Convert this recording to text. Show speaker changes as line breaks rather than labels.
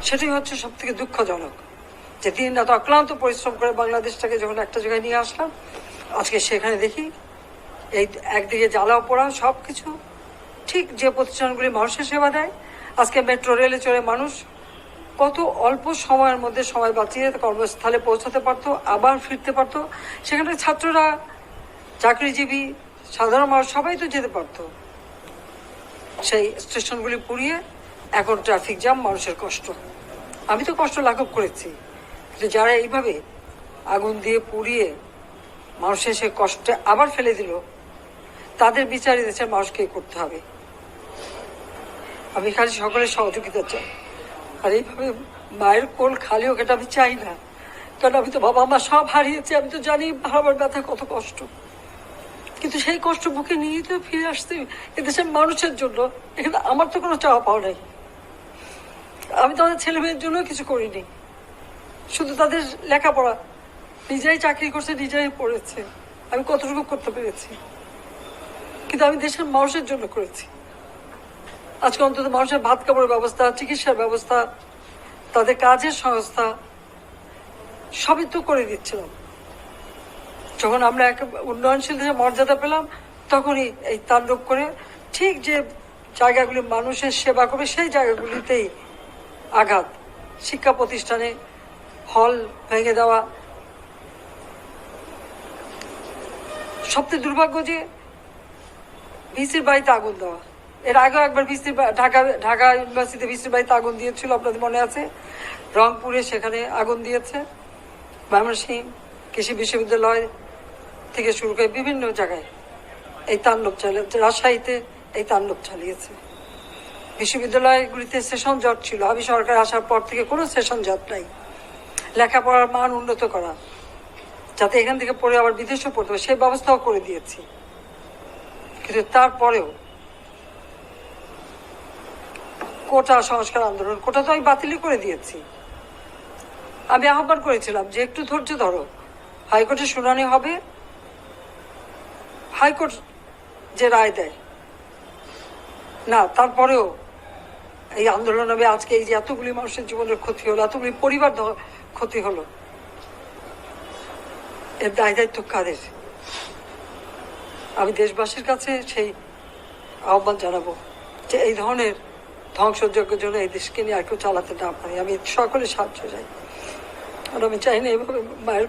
সেটাই হচ্ছে সব থেকে দুঃখজনক, যে দিন রাত অক্লান্ত পরিশ্রম করে বাংলাদেশটাকে যখন একটা জায়গায় নিয়ে আসলাম, আজকে সেখানে দেখি এই একদিকে জ্বালাও পোড়াও সব কিছু। ঠিক যে প্রতিষ্ঠানগুলি মানুষের সেবা দেয়, আজকে মেট্রো রেলে চড়ে মানুষ কত অল্প সময়ের মধ্যে সময় বাঁচিয়ে কর্মস্থলে পৌঁছাতে পারতো, আবার ফিরতে পারতো। সেখানে ছাত্ররা, চাকরিজীবী, সাধারণ মানুষ সবাই তো যেতে পারতো। সেই স্টেশনগুলি পুড়িয়ে এখন ট্রাফিক জ্যাম, মানুষের কষ্ট। আমি তো কষ্ট লাঘব করেছি, কিন্তু যারা এইভাবে আগুন দিয়ে পুড়িয়ে মানুষের সে কষ্টে আবার ফেলে দিল, তাদের বিচার দেশের মানুষকে করতে হবে। আমি খালি সকলের সহযোগিতা চাই। আর এইভাবে মায়ের কোল খালি হোক, এটা আমি চাই না। কারণ আমি তো বাবা মা সব হারিয়েছি, আমি তো জানি হারাবার ব্যথা কত কষ্ট। কিন্তু সেই কষ্ট বুকে নিয়ে তো ফিরে আসতে এদেশের মানুষের জন্য। এখানে আমার তো কোনো চাওয়া পাওয়া নাই। আমি তাদের ছেলে মেয়ের জন্য কিছু করিনি, শুধু তাদের লেখাপড়া। নিজেরাই চাকরি করছে, নিজেরাই পড়েছে, আমি কতটুকু করতে পেরেছি। কিন্তু আমি দেশের মানুষের জন্য করেছি। আজকে অন্তত মানুষের ভাত কাপড়ের ব্যবস্থা, চিকিৎসার ব্যবস্থা, তাদের কাজের সংস্থা সবই তো করে দিচ্ছিলাম। যখন আমরা এক উন্নয়নশীল দেশের মর্যাদা পেলাম, তখনই এই তাণ্ডব করে ঠিক যে জায়গাগুলি মানুষের সেবা করবে সেই জায়গাগুলিতেই আঘাত। শিক্ষা প্রতিষ্ঠানে হল ভেঙে দেওয়া। সবচেয়ে দুর্ভাগ্য যে ভিসির বাড়িতে আগুন দেওয়া। এর আগেও একবার ঢাকা ইউনিভার্সিটিতে ভিসির বাড়িতে আগুন দিয়েছিল, আপনাদের মনে আছে। রংপুরে সেখানে আগুন দিয়েছে, ময়মনসিংহ কৃষি বিশ্ববিদ্যালয় থেকে শুরু করে বিভিন্ন জায়গায় এই তাণ্ডব চালিয়েছে। রাজশাহীতে এই তাণ্ডব চালিয়েছে। বিশ্ববিদ্যালয়গুলিতে সেশন জট ছিল, আমি সরকার আসার পর থেকে কোনো সেশন জট নাই। লেখাপড়ার মান উন্নত করা, যাতে এখান থেকে পড়ে আবার বিদেশেও পড়তে হবে, সেই ব্যবস্থাও করে দিয়েছি। কিন্তু তারপরেও কোটা সংস্কার আন্দোলন, কোটা তো আমি বাতিলই করে দিয়েছি। আমি আহ্বান করেছিলাম যে একটু ধৈর্য ধরো, হাইকোর্টে শুনানি হবে, হাইকোর্ট যে রায় দেয় না। তারপরেও এই আন্দোলন হবে। আজকে এই যে এতগুলি মানুষের জীবনের ক্ষতি হলো, এতগুলি পরিবার ক্ষতি হলো, এর দায় দায়িত্ব কাদের? আমি দেশবাসীর কাছে সেই আহ্বান জানাবো যে এই ধরনের ধ্বংসযজ্ঞের জন্য এই দেশকে নিয়ে আর কেউ চালাতে না পারে। আমি সকলে সাহায্য চাই, আর আমি চাই না এভাবে মায়ের